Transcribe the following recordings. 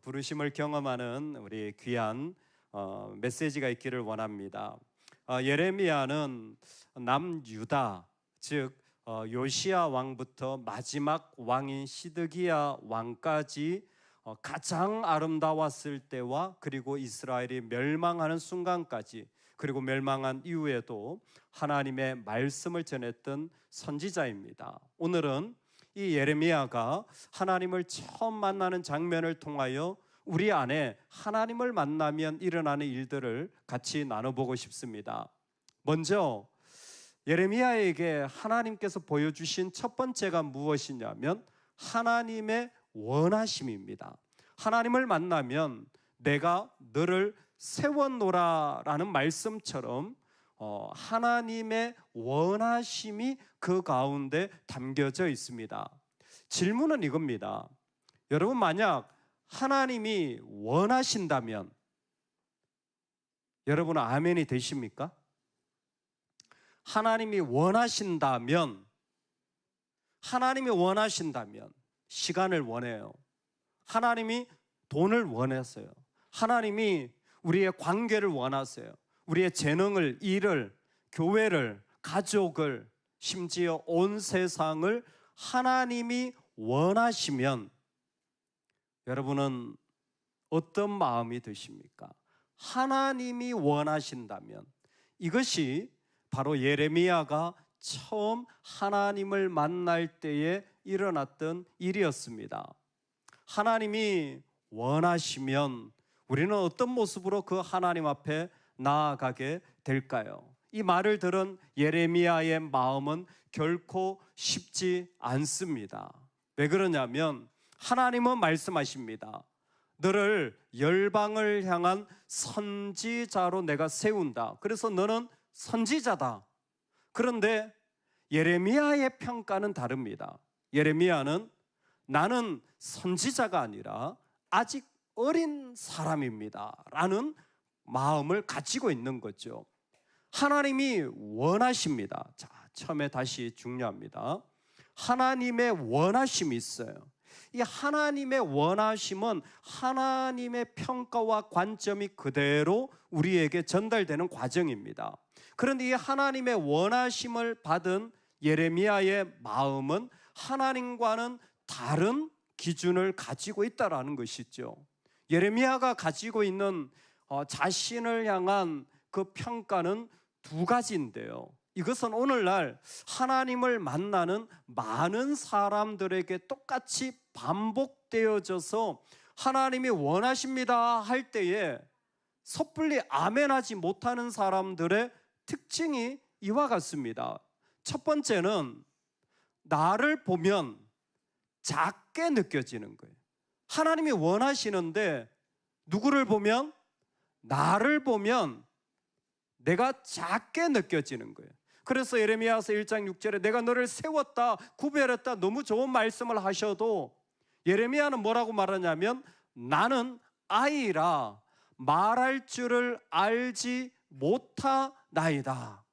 부르심을 경험하는 우리 귀한 메시지가 있기를 원합니다. 예레미야는 남유다, 즉 요시야 왕부터 마지막 왕인 시드기야 왕까지 가장 아름다웠을 때와 그리고 이스라엘이 멸망하는 순간까지, 그리고 멸망한 이후에도 하나님의 말씀을 전했던 선지자입니다. 오늘은 이 예레미야가 하나님을 처음 만나는 장면을 통하여 우리 안에 하나님을 만나면 일어나는 일들을 같이 나눠보고 싶습니다. 먼저 예레미야에게 하나님께서 보여주신 첫 번째가 무엇이냐면 하나님의 원하심입니다. 하나님을 만나면 내가 너를 세워놓으라 라는 말씀처럼 하나님의 원하심이 그 가운데 담겨져 있습니다. 질문은 이겁니다. 여러분, 만약 하나님이 원하신다면 여러분은 아멘이 되십니까? 하나님이 원하신다면 시간을 원해요. 하나님이 돈을 원했어요. 하나님이 우리의 관계를 원하세요. 우리의 재능을, 일을, 교회를, 가족을, 심지어 온 세상을 하나님이 원하시면 여러분은 어떤 마음이 드십니까? 하나님이 원하신다면, 이것이 바로 예레미야가 처음 하나님을 만날 때에 일어났던 일이었습니다. 하나님이 원하시면 우리는 어떤 모습으로 그 하나님 앞에 나아가게 될까요? 이 말을 들은 예레미야의 마음은 결코 쉽지 않습니다. 왜 그러냐면 하나님은 말씀하십니다. 너를 열방을 향한 선지자로 내가 세운다. 그래서 너는 선지자다. 그런데 예레미야의 평가는 다릅니다. 예레미야는 나는 선지자가 아니라 아직 어린 사람입니다 라는 마음을 가지고 있는 거죠. 하나님이 원하십니다. 자, 처음에 다시 중요합니다. 하나님의 원하심이 있어요. 이 하나님의 원하심은 하나님의 평가와 관점이 그대로 우리에게 전달되는 과정입니다. 그런데 이 하나님의 원하심을 받은 예레미야의 마음은 하나님과는 다른 기준을 가지고 있다는 것이죠. 예레미야가 가지고 있는 자신을 향한 그 평가는 두 가지인데요. 이것은 오늘날 하나님을 만나는 많은 사람들에게 똑같이 반복되어져서 하나님이 원하십니다 할 때에 섣불리 아멘하지 못하는 사람들의 특징이 이와 같습니다. 첫 번째는 나를 보면 작게 느껴지는 거예요. 하나님이 원하시는데 누구를 보면? 나를 보면 내가 작게 느껴지는 거예요. 그래서 예레미야서 1장 6절에 내가 너를 세웠다, 구별했다, 너무 좋은 말씀을 하셔도 예레미야는 뭐라고 말하냐면 나는 아이라 말할 줄을 알지 못하나이다.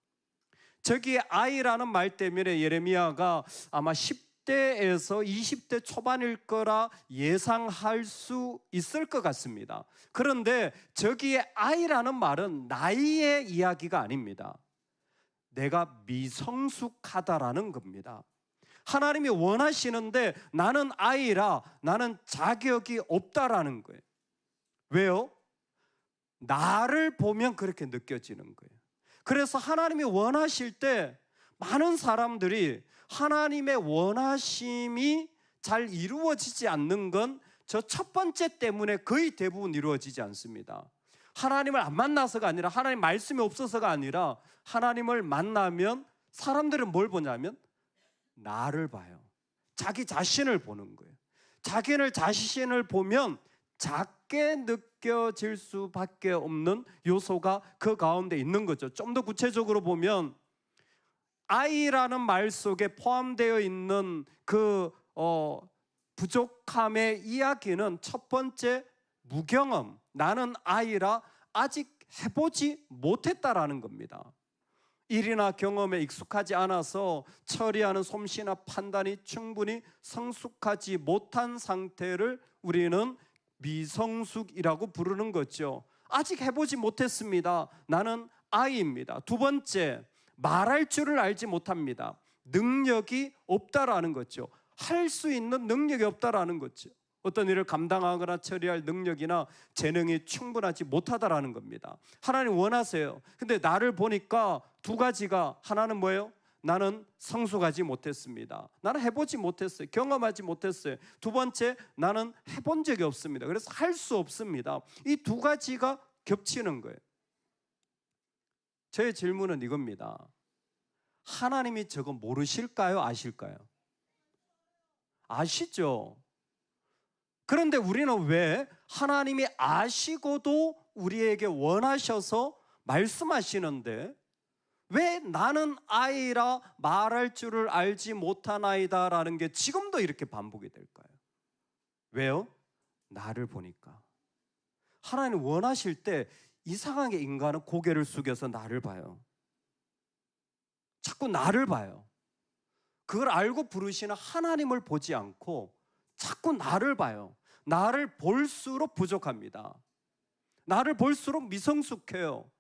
저기 아이라는 말 때문에 예레미야가 아마 10대에서 20대 초반일 거라 예상할 수 있을 것 같습니다. 그런데 저기에 아이라는 말은 나이의 이야기가 아닙니다. 내가 미성숙하다라는 겁니다. 하나님이 원하시는데 나는 아이라 나는 자격이 없다라는 거예요. 왜요? 나를 보면 그렇게 느껴지는 거예요. 그래서 하나님이 원하실 때 많은 사람들이 하나님의 원하심이 잘 이루어지지 않는 건 저 첫 번째 때문에 거의 대부분 이루어지지 않습니다. 하나님을 안 만나서가 아니라, 하나님 말씀이 없어서가 아니라, 하나님을 만나면 사람들은 뭘 보냐면 나를 봐요. 자기 자신을 보는 거예요. 자신을 보면 작게 느껴질 수밖에 없는 요소가 그 가운데 있는 거죠. 좀 더 구체적으로 보면 아이라는 말 속에 포함되어 있는 그 부족함의 이야기는 첫 번째 무경험, 나는 아이라 아직 해보지 못했다라는 겁니다. 일이나 경험에 익숙하지 않아서 처리하는 솜씨나 판단이 충분히 성숙하지 못한 상태를 우리는 미성숙이라고 부르는 거죠. 아직 해보지 못했습니다. 나는 아이입니다. 두 번째, 말할 줄을 알지 못합니다. 능력이 없다라는 거죠. 할 수 있는 능력이 없다라는 거죠. 어떤 일을 감당하거나 처리할 능력이나 재능이 충분하지 못하다라는 겁니다. 하나님 원하세요. 근데 나를 보니까 두 가지가, 하나는 뭐예요? 나는 성숙하지 못했습니다. 나는 해보지 못했어요. 경험하지 못했어요. 두 번째, 나는 해본 적이 없습니다. 그래서 할 수 없습니다. 이 두 가지가 겹치는 거예요. 제 질문은 이겁니다. 하나님이 저거 모르실까요? 아실까요? 아시죠? 그런데 우리는 왜 하나님이 아시고도 우리에게 원하셔서 말씀하시는데 왜 나는 아이라 말할 줄을 알지 못하나이다 라는 게 지금도 이렇게 반복이 될까요? 왜요? 나를 보니까. 하나님 원하실 때 이상하게 인간은 고개를 숙여서 나를 봐요. 자꾸 나를 봐요. 그걸 알고 부르시는 하나님을 보지 않고 자꾸 나를 봐요. 나를 볼수록 부족합니다. 나를 볼수록 미성숙해요.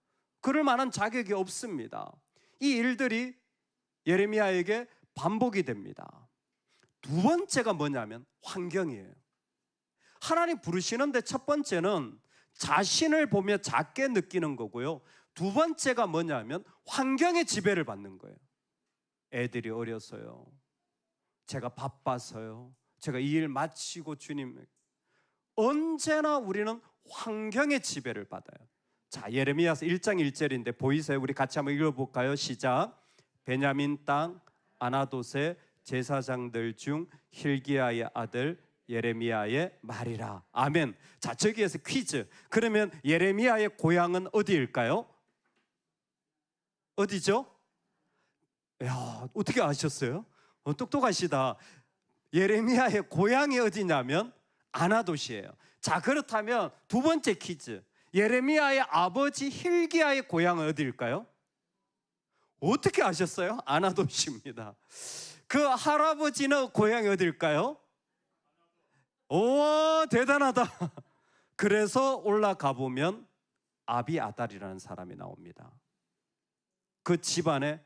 그럴 만한 자격이 없습니다. 이 일들이 예레미야에게 반복이 됩니다. 두 번째가 뭐냐면 환경이에요. 하나님 부르시는데 첫 번째는 자신을 보며 작게 느끼는 거고요. 두 번째가 뭐냐면 환경의 지배를 받는 거예요. 애들이 어려서요. 제가 바빠서요. 제가 이 일 마치고 주님, 언제나 우리는 환경의 지배를 받아요. 자, 예레미야서 1장 1절인데 보이세요? 우리 같이 한번 읽어볼까요? 시작. 베냐민 땅 아나돗의 제사장들 중 힐기야의 아들 예레미야의 말이라. 아멘. 자, 저기에서 퀴즈. 그러면 예레미야의 고향은 어디일까요? 어디죠? 야, 어떻게 아셨어요? 똑똑하시다. 예레미야의 고향이 어디냐면 아나돗이에요. 자, 그렇다면 두 번째 퀴즈. 예레미야의 아버지 힐기야의 고향은 어디일까요? 어떻게 아셨어요? 아나돗입니다. 그 할아버지는 고향이 어디일까요? 오, 대단하다. 그래서 올라가 보면 아비아달이라는 사람이 나옵니다. 그 집안에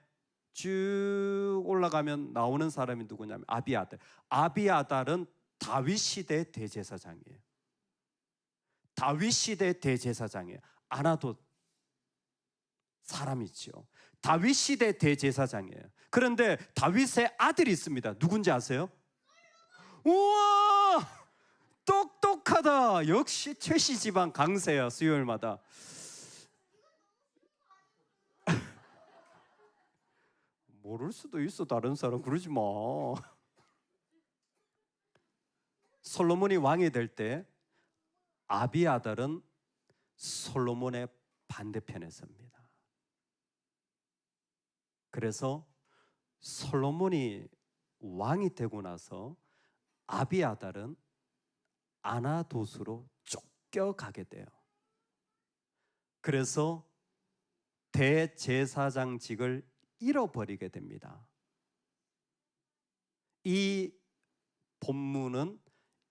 쭉 올라가면 나오는 사람이 누구냐면 아비아달. 아비아달은 다윗 시대 대제사장이에요. 다윗 시대 대제사장이에요. 아나돗 사람이죠. 다윗 시대 대제사장이에요. 그런데 다윗의 아들이 있습니다. 누군지 아세요? 우와! 똑똑하다. 역시 최씨 집안 강세야. 수요일마다. 모를 수도 있어. 다른 사람 그러지 마. 솔로몬이 왕이 될 때 아비아달은 솔로몬의 반대편에 섭니다. 그래서 솔로몬이 왕이 되고 나서 아비아달은 아나돗으로 쫓겨가게 돼요. 그래서 대제사장직을 잃어버리게 됩니다. 이 본문은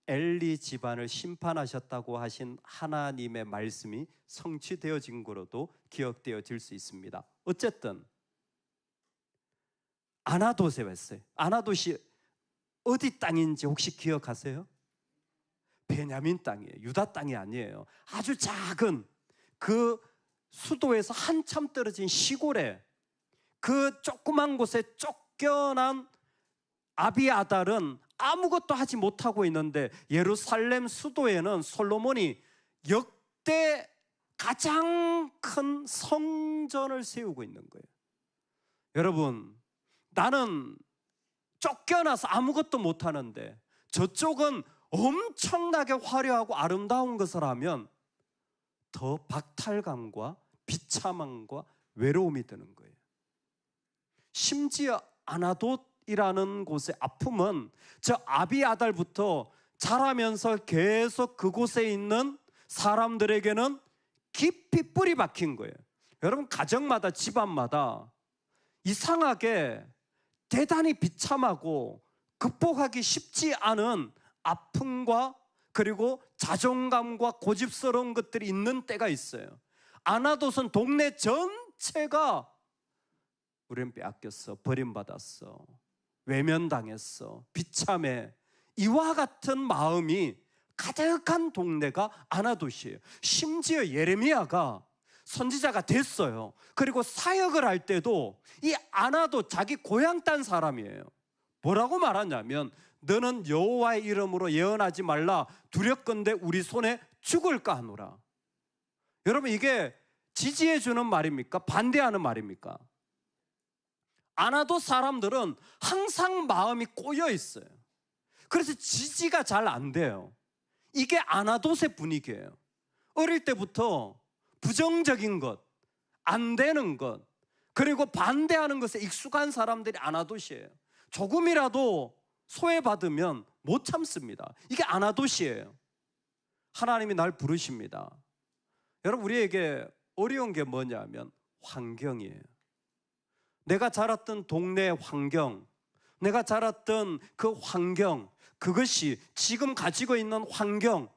엘리 집안을 심판하셨다고 하신 하나님의 말씀이 성취되어진 거로도 기억되어질 수 있습니다. 어쨌든 아나돗에 왔어요. 아나돗이 어디 땅인지 혹시 기억하세요? 베냐민 땅이에요. 유다 땅이 아니에요. 아주 작은 그 수도에서 한참 떨어진 시골에 그 조그만 곳에 쫓겨난 아비아달은 아무것도 하지 못하고 있는데 예루살렘 수도에는 솔로몬이 역대 가장 큰 성전을 세우고 있는 거예요. 여러분, 나는 쫓겨나서 아무것도 못하는데 저쪽은 엄청나게 화려하고 아름다운 것을 하면 더 박탈감과 비참함과 외로움이 드는 거예요. 심지어 아나돗이라는 곳의 아픔은 저 아비아달부터 자라면서 계속 그곳에 있는 사람들에게는 깊이 뿌리 박힌 거예요. 여러분, 가정마다 집안마다 이상하게 대단히 비참하고 극복하기 쉽지 않은 아픔과 그리고 자존감과 고집스러운 것들이 있는 때가 있어요. 아나돗은 동네 전체가 우리는 빼앗겼어, 버림받았어, 외면당했어, 비참해, 이와 같은 마음이 가득한 동네가 아나돗이에요. 심지어 예레미야가 선지자가 됐어요. 그리고 사역을 할 때도 이 아나돗, 자기 고향 땅 사람이에요. 뭐라고 말하냐면 너는 여호와의 이름으로 예언하지 말라, 두렵건대 우리 손에 죽을까 하노라. 여러분, 이게 지지해 주는 말입니까? 반대하는 말입니까? 아나돗 사람들은 항상 마음이 꼬여 있어요. 그래서 지지가 잘 안 돼요. 이게 아나돗의 분위기예요. 어릴 때부터 부정적인 것, 안 되는 것, 그리고 반대하는 것에 익숙한 사람들이 아나돗이에요. 조금이라도 소외받으면 못 참습니다. 이게 아나돗이에요. 하나님이 날 부르십니다. 여러분, 우리에게 어려운 게 뭐냐면 환경이에요. 내가 자랐던 동네 환경, 내가 자랐던 그 환경, 그것이 지금 가지고 있는 환경,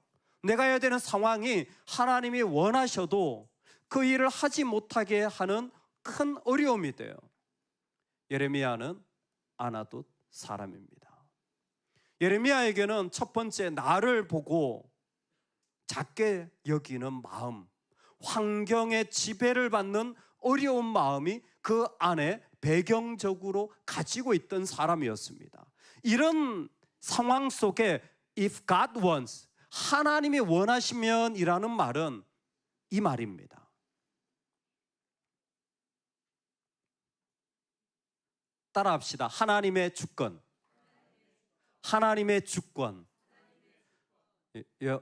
내가 해야 되는 상황이 하나님이 원하셔도 그 일을 하지 못하게 하는 큰 어려움이 돼요. 예레미야는 아나돗 사람입니다. 예레미야에게는 첫 번째, 나를 보고 작게 여기는 마음, 환경의 지배를 받는 어려운 마음이 그 안에 배경적으로 가지고 있던 사람이었습니다. 이런 상황 속에 if God wants, 하나님이 원하시면 이라는 말은 이 말입니다. 따라합시다. 하나님의 주권. 하나님의 주권.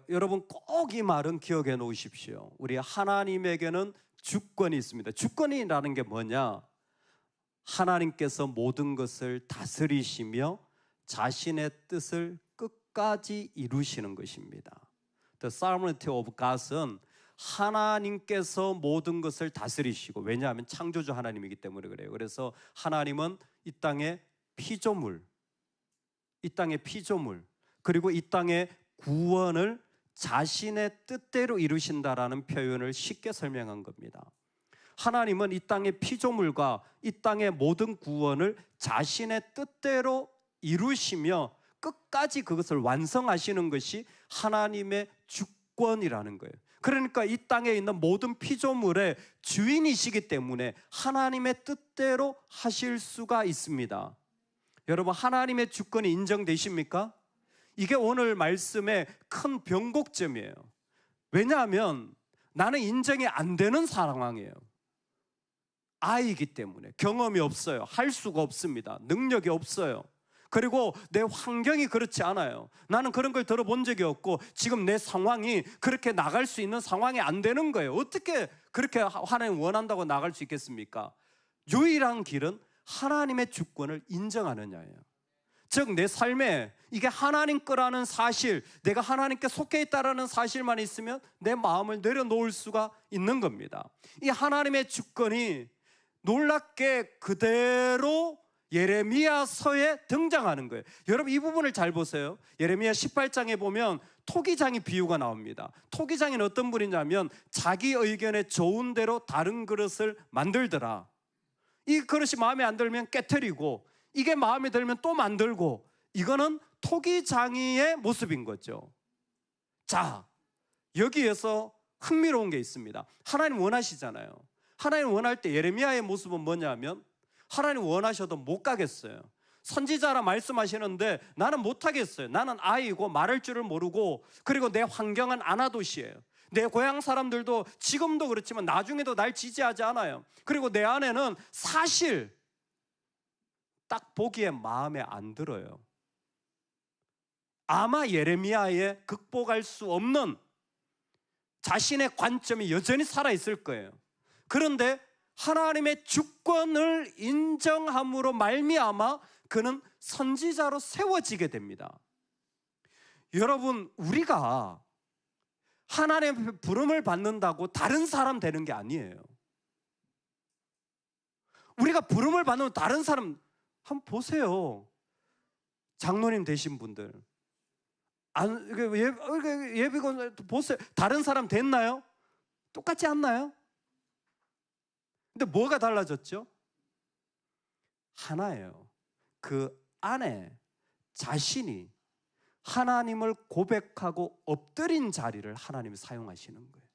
여러분, 꼭 이 말은 기억해 놓으십시오. 우리 하나님에게는 주권이 있습니다. 주권이라는 게 뭐냐? 하나님께서 모든 것을 다스리시며 자신의 뜻을 끝까지 이루시는 것입니다. The sovereignty of God은 하나님께서 모든 것을 다스리시고, 왜냐하면 창조주 하나님이기 때문에 그래요. 그래서 하나님은 이 땅의 피조물, 그리고 이 땅의 구원을 자신의 뜻대로 이루신다라는 표현을 쉽게 설명한 겁니다. 하나님은 이 땅의 피조물과 이 땅의 모든 구원을 자신의 뜻대로 이루시며 끝까지 그것을 완성하시는 것이 하나님의 주권이라는 거예요. 그러니까 이 땅에 있는 모든 피조물의 주인이시기 때문에 하나님의 뜻대로 하실 수가 있습니다. 여러분, 하나님의 주권이 인정되십니까? 이게 오늘 말씀의 큰 변곡점이에요. 왜냐하면 나는 인정이 안 되는 상황이에요. 아이이기 때문에 경험이 없어요. 할 수가 없습니다. 능력이 없어요. 그리고 내 환경이 그렇지 않아요. 나는 그런 걸 들어본 적이 없고 지금 내 상황이 그렇게 나갈 수 있는 상황이 안 되는 거예요. 어떻게 그렇게 하나님 원한다고 나갈 수 있겠습니까? 유일한 길은 하나님의 주권을 인정하느냐예요. 즉, 내 삶에 이게 하나님 거라는 사실, 내가 하나님께 속해 있다라는 사실만 있으면 내 마음을 내려놓을 수가 있는 겁니다. 이 하나님의 주권이 놀랍게 그대로 예레미야서에 등장하는 거예요. 여러분, 이 부분을 잘 보세요. 예레미야 18장에 보면 토기장의 비유가 나옵니다. 토기장은 어떤 분이냐면 자기 의견에 좋은 대로 다른 그릇을 만들더라. 이 그릇이 마음에 안 들면 깨트리고, 이게 마음에 들면 또 만들고, 이거는 토기장이의 모습인 거죠. 자, 여기에서 흥미로운 게 있습니다. 하나님 원하시잖아요. 하나님 원할 때 예레미야의 모습은 뭐냐면 하나님 원하셔도 못 가겠어요. 선지자라 말씀하시는데 나는 못 하겠어요. 나는 아이고 말할 줄을 모르고, 그리고 내 환경은 아나돗이에요. 내 고향 사람들도 지금도 그렇지만 나중에도 날 지지하지 않아요. 그리고 내 아내는 사실 딱 보기에 마음에 안 들어요. 아마 예레미야의 극복할 수 없는 자신의 관점이 여전히 살아있을 거예요. 그런데 하나님의 주권을 인정함으로 말미암아 그는 선지자로 세워지게 됩니다. 여러분, 우리가 하나님의 부름을 받는다고 다른 사람 되는 게 아니에요. 우리가 부름을 받는 다른 사람, 한번 보세요. 장로님 되신 분들, 예비군 보세요. 다른 사람 됐나요? 똑같지 않나요? 근데 뭐가 달라졌죠? 하나예요. 그 안에 자신이 하나님을 고백하고 엎드린 자리를 하나님이 사용하시는 거예요.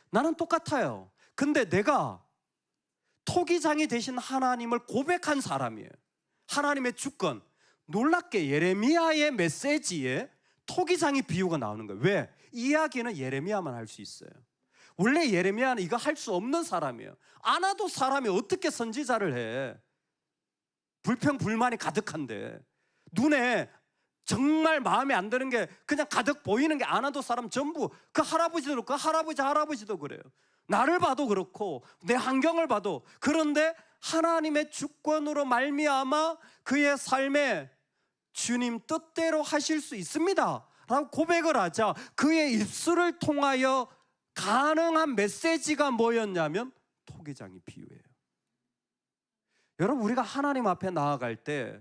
나는 똑같아요. 근데 내가 토기장이 되신 하나님을 고백한 사람이에요. 하나님의 주권. 놀랍게 예레미야의 메시지에 토기장이 비유가 나오는 거예요. 왜? 이야기는 예레미야만 할 수 있어요. 원래 예레미야는 이거 할 수 없는 사람이에요. 안 와도 사람이 어떻게 선지자를 해? 불평불만이 가득한데, 눈에 정말 마음에 안 드는 게 그냥 가득 보이는 게 안 와도 사람 전부, 그 할아버지도 그렇고 할아버지도 그래요. 나를 봐도 그렇고 내 환경을 봐도. 그런데 하나님의 주권으로 말미암아 그의 삶에 주님 뜻대로 하실 수 있습니다 라고 고백을 하자 그의 입술을 통하여 가능한 메시지가 뭐였냐면 토기장이 비유예요. 여러분, 우리가 하나님 앞에 나아갈 때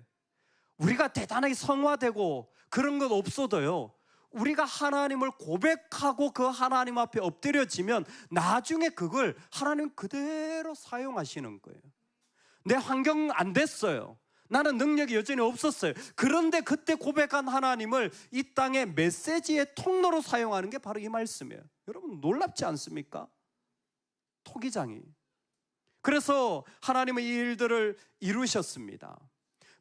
우리가 대단하게 성화되고 그런 것 없어도요, 우리가 하나님을 고백하고 그 하나님 앞에 엎드려지면 나중에 그걸 하나님 그대로 사용하시는 거예요. 내 환경 안 됐어요. 나는 능력이 여전히 없었어요. 그런데 그때 고백한 하나님을 이 땅의 메시지의 통로로 사용하는 게 바로 이 말씀이에요. 여러분, 놀랍지 않습니까? 토기장이. 그래서 하나님은 이 일들을 이루셨습니다.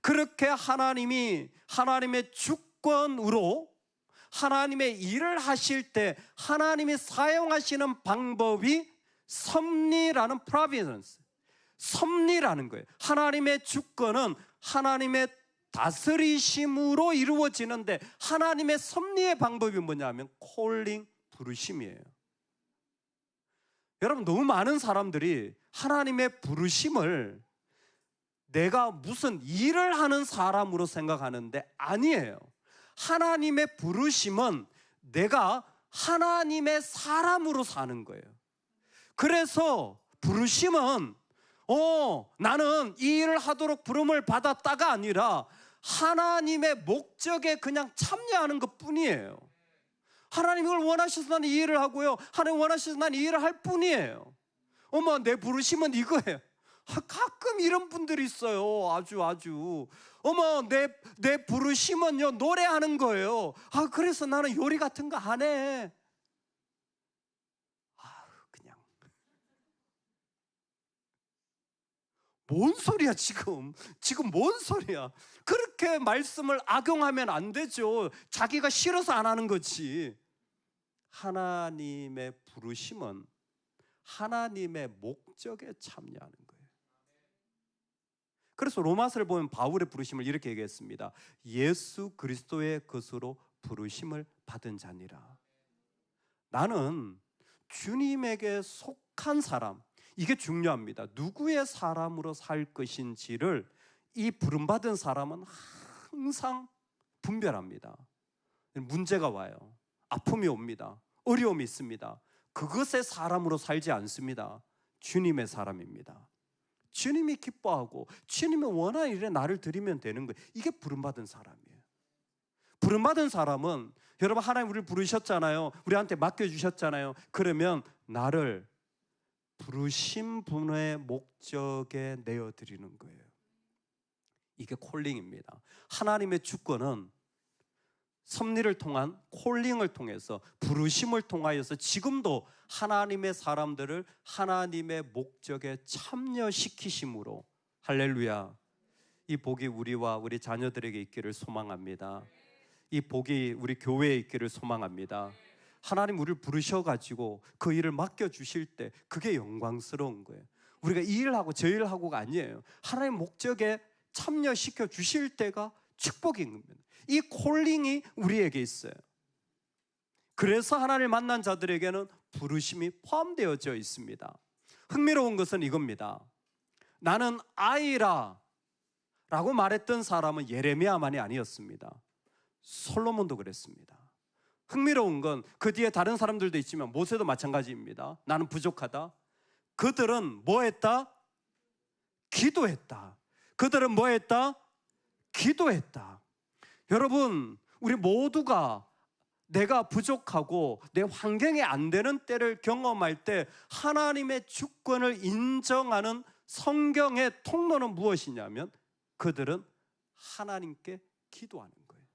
그렇게 하나님이 하나님의 주권으로 하나님의 일을 하실 때 하나님이 사용하시는 방법이 섭리라는 providence, 섭리라는 거예요. 하나님의 주권은 하나님의 다스리심으로 이루어지는데 하나님의 섭리의 방법이 뭐냐면 calling, 부르심이에요. 여러분, 너무 많은 사람들이 하나님의 부르심을 내가 무슨 일을 하는 사람으로 생각하는데 아니에요. 하나님의 부르심은 내가 하나님의 사람으로 사는 거예요. 그래서 부르심은 나는 이 일을 하도록 부름을 받았다가 아니라 하나님의 목적에 그냥 참여하는 것뿐이에요. 하나님이 이걸 원하셔서 나는 이 일을 하고요, 하나님 원하셔서 나는 이 일을 할 뿐이에요. 내 부르심은 이거예요. 가끔 이런 분들이 있어요. 아주 내 부르심은요 노래하는 거예요. 그래서 나는 요리 같은 거 안 해. 그냥 뭔 소리야 지금 뭔 소리야. 그렇게 말씀을 악용하면 안 되죠. 자기가 싫어서 안 하는 거지. 하나님의 부르심은 하나님의 목적에 참여하는 거예요. 그래서 로마서를 보면 바울의 부르심을 이렇게 얘기했습니다. 예수 그리스도의 것으로 부르심을 받은 자니라. 나는 주님에게 속한 사람, 이게 중요합니다. 누구의 사람으로 살 것인지를 이 부름받은 사람은 항상 분별합니다. 문제가 와요. 아픔이 옵니다. 어려움이 있습니다. 그것의 사람으로 살지 않습니다. 주님의 사람입니다. 주님이 기뻐하고 주님이 원하는 일에 나를 드리면 되는 거예요. 이게 부름받은 사람이에요. 부름받은 사람은, 여러분, 하나님 우리를 부르셨잖아요. 우리한테 맡겨주셨잖아요. 그러면 나를 부르신 분의 목적에 내어드리는 거예요. 이게 콜링입니다. 하나님의 주권은 섭리를 통한 콜링을 통해서, 부르심을 통하여서 지금도 하나님의 사람들을 하나님의 목적에 참여시키심으로, 할렐루야, 이 복이 우리와 우리 자녀들에게 있기를 소망합니다. 이 복이 우리 교회에 있기를 소망합니다. 하나님 우리를 부르셔가지고 그 일을 맡겨주실 때 그게 영광스러운 거예요. 우리가 이 일을 하고 저 일을 하고가 아니에요. 하나님 목적에 참여시켜 주실 때가 축복인 겁니다. 이 콜링이 우리에게 있어요. 그래서 하나님을 만난 자들에게는 부르심이 포함되어져 있습니다. 흥미로운 것은 이겁니다. 나는 아이라 라고 말했던 사람은 예레미야만이 아니었습니다. 솔로몬도 그랬습니다. 흥미로운 건 그 뒤에 다른 사람들도 있지만 모세도 마찬가지입니다. 나는 부족하다. 그들은 뭐 했다? 기도했다. 그들은 뭐 했다? 기도했다. 여러분, 우리 모두가 내가 부족하고 내 환경이 안 되는 때를 경험할 때 하나님의 주권을 인정하는 성경의 통로는 무엇이냐면 그들은 하나님께 기도하는 거예요.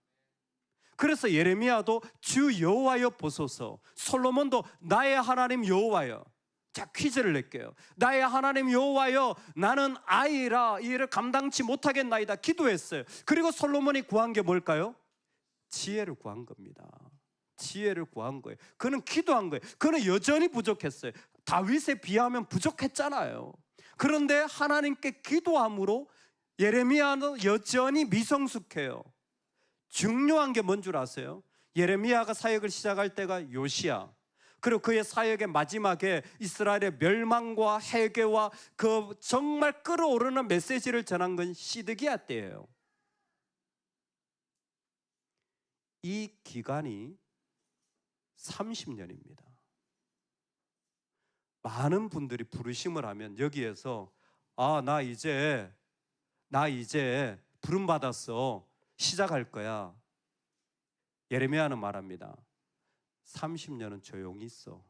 그래서 예레미야도 주 여호와여 보소서, 솔로몬도 나의 하나님 여호와여. 자, 퀴즈를 낼게요. 나의 하나님 여호와여, 나는 아이라 이 일을 감당치 못하겠나이다 기도했어요. 그리고 솔로몬이 구한 게 뭘까요? 지혜를 구한 겁니다. 지혜를 구한 거예요. 그는 기도한 거예요. 그는 여전히 부족했어요. 다윗에 비하면 부족했잖아요. 그런데 하나님께 기도함으로 예레미야는 여전히 미성숙해요. 중요한 게 뭔 줄 아세요? 예레미야가 사역을 시작할 때가 요시야, 그리고 그의 사역의 마지막에 이스라엘의 멸망과 해괴와 그 정말 끓어오르는 메시지를 전한 건 시드기야 때예요. 이 기간이 30년입니다. 많은 분들이 부르심을 하면 여기에서 나 이제 부름 받았어, 시작할 거야. 예레미야는 말합니다. 30년은 조용히 있어.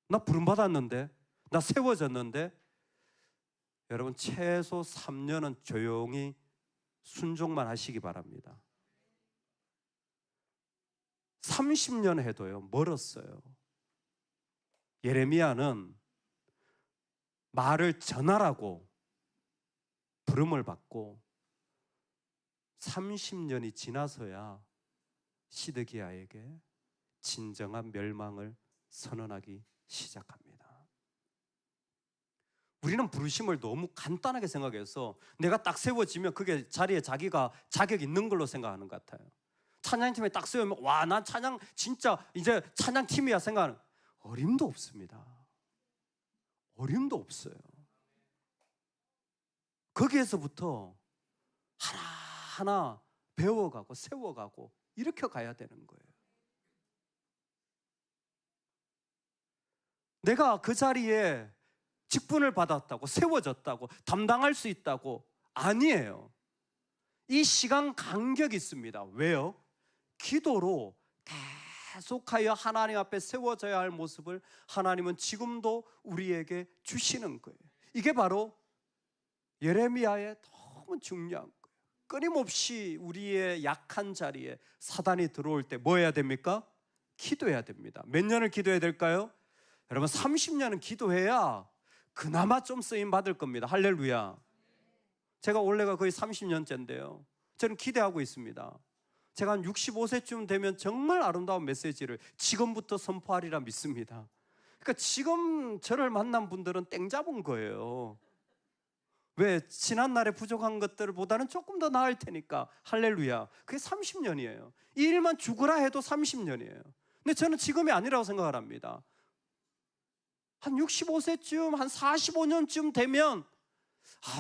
나 부름 받았는데, 나 세워졌는데. 여러분, 최소 3년은 조용히 순종만 하시기 바랍니다. 30년 해도요, 멀었어요. 예레미야는 말을 전하라고 부름을 받고 30년이 지나서야 시드기야에게 진정한 멸망을 선언하기 시작합니다. 우리는 부르심을 너무 간단하게 생각해서 내가 딱 세워지면 그게 자리에 자기가 자격 있는 걸로 생각하는 것 같아요. 찬양팀에 딱 세우면 와, 난 찬양 진짜 이제 찬양팀이야 생각하는, 어림도 없습니다. 어림도 없어요. 거기에서부터 하나하나 배워가고 세워가고 이렇게 가야 되는 거예요. 내가 그 자리에 직분을 받았다고, 세워졌다고, 담당할 수 있다고, 아니에요. 이 시간 간격이 있습니다. 왜요? 기도로 계속하여 하나님 앞에 세워져야 할 모습을 하나님은 지금도 우리에게 주시는 거예요. 이게 바로 예레미야의 너무 중요한 거예요. 끊임없이 우리의 약한 자리에 사단이 들어올 때 뭐 해야 됩니까? 기도해야 됩니다. 몇 년을 기도해야 될까요? 여러분, 30년은 기도해야 그나마 좀 쓰임 받을 겁니다. 할렐루야. 제가 올해가 거의 30년째인데요 저는 기대하고 있습니다. 제가 한 65세쯤 되면 정말 아름다운 메시지를 지금부터 선포하리라 믿습니다. 그러니까 지금 저를 만난 분들은 땡 잡은 거예요. 왜? 지난날에 부족한 것들보다는 조금 더 나을 테니까. 할렐루야. 그게 30년이에요. 이 일만 죽으라 해도 30년이에요. 근데 저는 지금이 아니라고 생각을 합니다. 한 65세쯤, 한 45년쯤 되면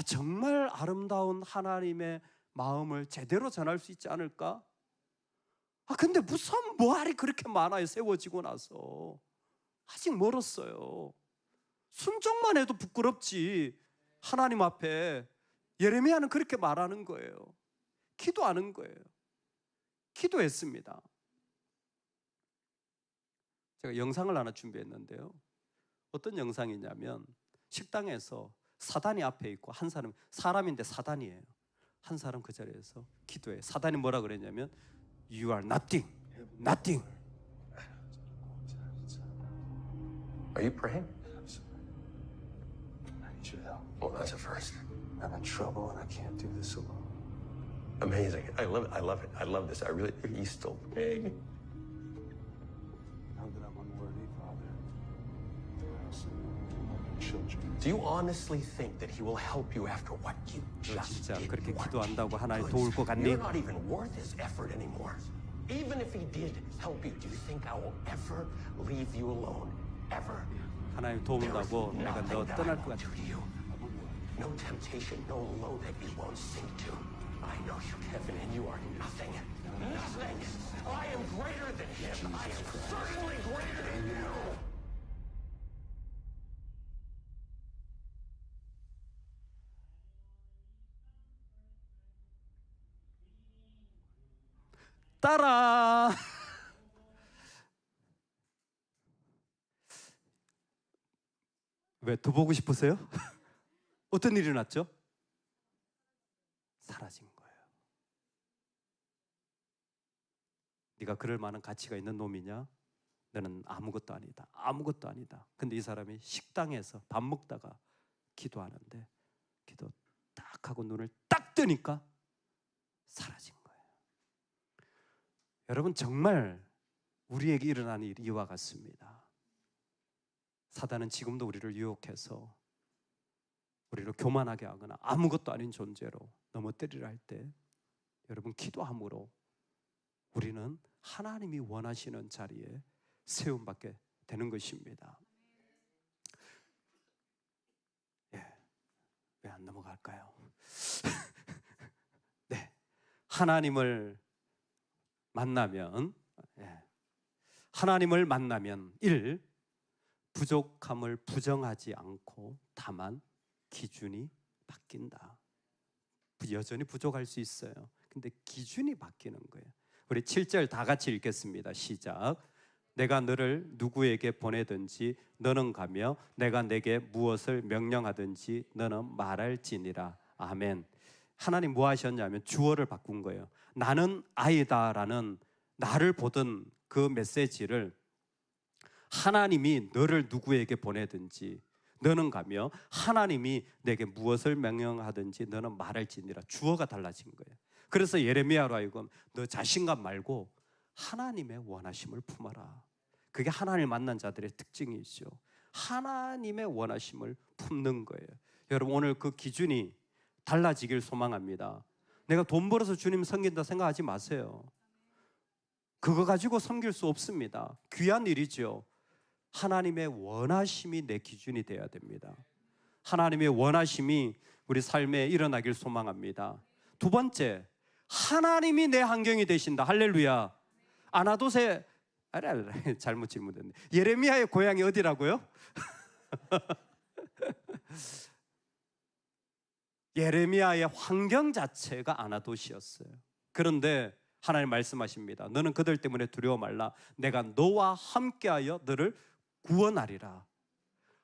정말 아름다운 하나님의 마음을 제대로 전할 수 있지 않을까? 근데 무슨 뭐할이 그렇게 많아요. 세워지고 나서 아직 멀었어요. 순종만 해도 부끄럽지. 하나님 앞에 예레미야는 그렇게 말하는 거예요. 기도하는 거예요. 기도했습니다. 제가 영상을 하나 준비했는데요 어떤 영상이냐면 식당에서 사단이 앞에 있고 한 사람, 사람인데 사단이에요. 한 사람 그 자리에서 기도해. 사단이 뭐라 그랬냐면 You are nothing, nothing. Are you praying? I need your help. Well, that's a first. I'm in trouble and I can't do this alone. Amazing. I love it. I love it. I love this. I really, he's still praying. Now that I'm unworthy, Father, I also love my children. Do you honestly think that he will help you after what you just 진짜 did? 그렇게 What 기도한다고 you 하나님 could? 도울 것 같니? You're not even worth his effort anymore. Even if he did help you, do you think I will ever leave you alone? Ever? 하나님 There is 도움다고 내가 너 nothing that I 떠날 것 won't 같아. do to you. No temptation, no low that you won't sink to. I know you, Kevin, and you are nothing. Nothing. I am greater than him. I am certainly greater than you. 따라. 왜 더 보고 싶으세요? 어떤 일이 났죠? 사라진 거예요. 네가 그럴 만한 가치가 있는 놈이냐? 너는 아무것도 아니다. 아무것도 아니다. 근데 이 사람이 식당에서 밥 먹다가 기도하는데 기도 딱 하고 눈을 딱 뜨니까 사라진 거예요. 여러분, 정말 우리에게 일어나는 일이 이와 같습니다. 사단은 지금도 우리를 유혹해서 우리를 교만하게 하거나 아무것도 아닌 존재로 넘어뜨리려 할 때 여러분, 기도함으로 우리는 하나님이 원하시는 자리에 세움받게 되는 것입니다. 왜 안 넘어갈까요? 네, 하나님을 만나면 1. 부족함을 부정하지 않고 다만 기준이 바뀐다. 여전히 부족할 수 있어요. 근데 기준이 바뀌는 거예요. 우리 7절 다 같이 읽겠습니다. 시작. 내가 너를 누구에게 보내든지 너는 가며 내가 내게 무엇을 명령하든지 너는 말할지니라. 아멘. 하나님 뭐 하셨냐면 주어를 바꾼 거예요. 나는 아이다라는 나를 보던 그 메시지를 하나님이 너를 누구에게 보내든지 너는 가며 하나님이 내게 무엇을 명령하든지 너는 말할지니라. 주어가 달라진 거예요. 그래서 예레미야로 하여금 너 자신감 말고 하나님의 원하심을 품어라. 그게 하나님을 만난 자들의 특징이죠. 하나님의 원하심을 품는 거예요. 여러분, 오늘 그 기준이 달라지길 소망합니다. 내가 돈 벌어서 주님 섬긴다 생각하지 마세요. 그거 가지고 섬길 수 없습니다. 귀한 일이죠. 하나님의 원하심이 내 기준이 되어야 됩니다. 하나님의 원하심이 우리 삶에 일어나길 소망합니다. 2번째, 하나님이 내 환경이 되신다. 할렐루야. 아나돗의 잘못 질문했네. 예레미야의 고향이 어디라고요? 예레미야의 환경 자체가 아나돗이었어요. 그런데 하나님 말씀하십니다. 너는 그들 때문에 두려워 말라. 내가 너와 함께하여 너를 구원하리라.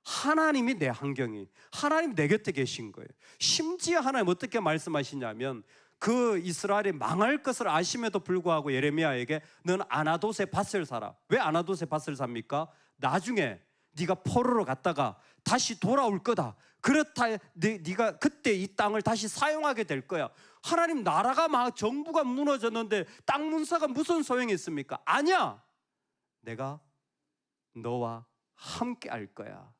하나님이 내 환경이, 하나님 내 곁에 계신 거예요. 심지어 하나님 어떻게 말씀하시냐면 그 이스라엘이 망할 것을 아심에도 불구하고 예레미야에게 너는 아나돗의 밭을 사라. 왜 아나돗의 밭을 삽니까? 나중에 네가 포로로 갔다가 다시 돌아올 거다. 그렇다, 네가 그때 이 땅을 다시 사용하게 될 거야. 하나님, 나라가 막 정부가 무너졌는데 땅 문서가 무슨 소용이 있습니까? 아니야. 내가 너와 함께 할 거야.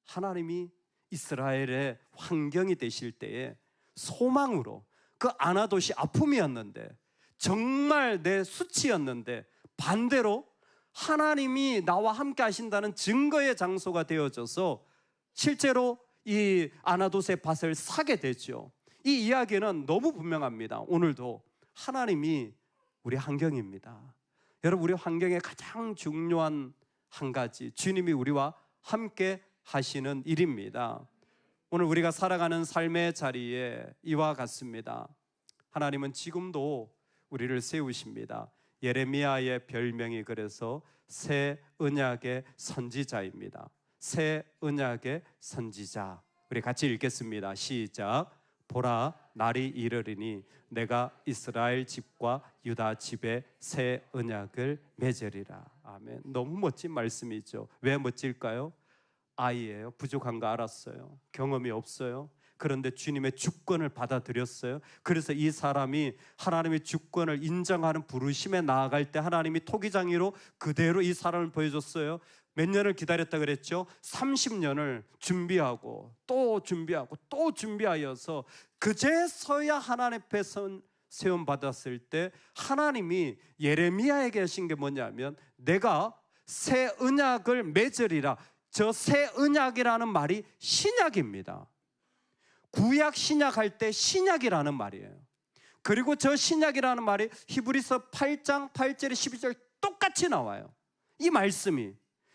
하나님이 이스라엘의 환경이 되실 때에 소망으로, 그 아나돗이 아픔이었는데 정말 내 수치였는데 반대로 하나님이 나와 함께 하신다는 증거의 장소가 되어져서 실제로 이 아나돗의 밭을 사게 되죠. 이 이야기는 너무 분명합니다. 오늘도 하나님이 우리 환경입니다. 여러분, 우리 환경의 가장 중요한 한 가지, 주님이 우리와 함께 하시는 일입니다. 오늘 우리가 살아가는 삶의 자리에 이와 같습니다. 하나님은 지금도 우리를 세우십니다. 예레미야의 별명이 그래서 새 언약의 선지자입니다. 새 언약의 선지자. 우리 같이 읽겠습니다. 시작. 보라, 날이 이르리니 내가 이스라엘 집과 유다 집에 새 언약을 맺으리라. 아멘. 너무 멋진 말씀이죠. 왜 멋질까요? 아이예요. 부족한 거 알았어요. 경험이 없어요. 그런데 주님의 주권을 받아들였어요. 그래서 이 사람이 하나님의 주권을 인정하는 부르심에 나아갈 때 하나님이 토기장이로 그대로 이 사람을 보여줬어요. 몇 년을 기다렸다 그랬죠? 30년을 준비하고 또 준비하고 또 준비하여서 그제서야 하나님 앞에 세움 받았을 때 하나님이 예레미야에게 하신 게 뭐냐면 내가 새 언약을 맺으리라. 저 새 언약이라는 말이 신약입니다. 구약 신약 할 때 신약이라는 말이에요. 그리고 저 신약이라는 말이 히브리서 8장 8절에 12절 똑같이 나와요. 이 말씀이,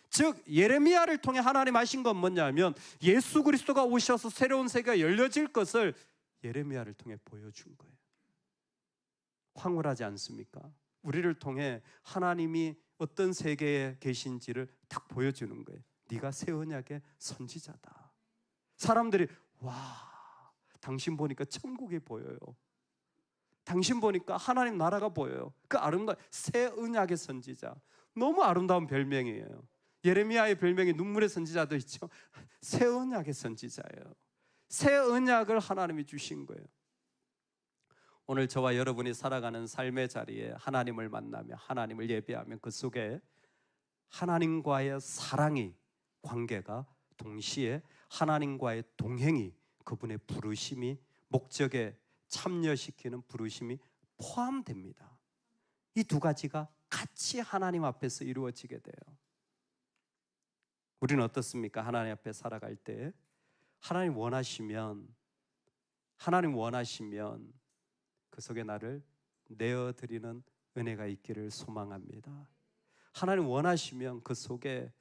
즉 예레미야를 통해 하나님 하신 건 뭐냐면 예수 그리스도가 오셔서 새로운 세계가 열려질 것을 예레미야를 통해 보여준 거예요. 황홀하지 않습니까? 우리를 통해 하나님이 어떤 세계에 계신지를 딱 보여주는 거예요. 네가 새 언약의 선지자다. 사람들이 와, 당신 보니까 천국이 보여요. 당신 보니까 하나님 나라가 보여요. 그 아름다운 새 언약의 선지자. 너무 아름다운 별명이에요. 예레미야의 별명이 눈물의 선지자도 있죠. 새 언약의 선지자예요. 새 언약을 하나님이 주신 거예요. 오늘 저와 여러분이 살아가는 삶의 자리에 하나님을 만나며 하나님을 예배하면 그 속에 하나님과의 사랑이, 관계가 동시에 하나님과의 동행이, 그분의 부르심이, 목적에 참여시키는 부르심이 포함됩니다. 이 두 가지가 같이 하나님 앞에서 이루어지게 돼요. 우리는 어떻습니까? 하나님 앞에 살아갈 때 하나님 원하시면 그 속에 나를 내어드리는 은혜가 있기를 소망합니다. 하나님 원하시면 그 속에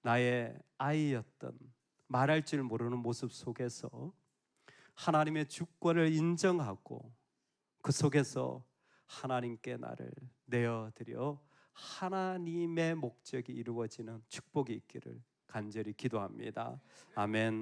나의 아이였던 말할 줄 모르는 모습 속에서 하나님의 주권을 인정하고 그 속에서 하나님께 나를 내어드려 하나님의 목적이 이루어지는 축복이 있기를 간절히 기도합니다. 아멘.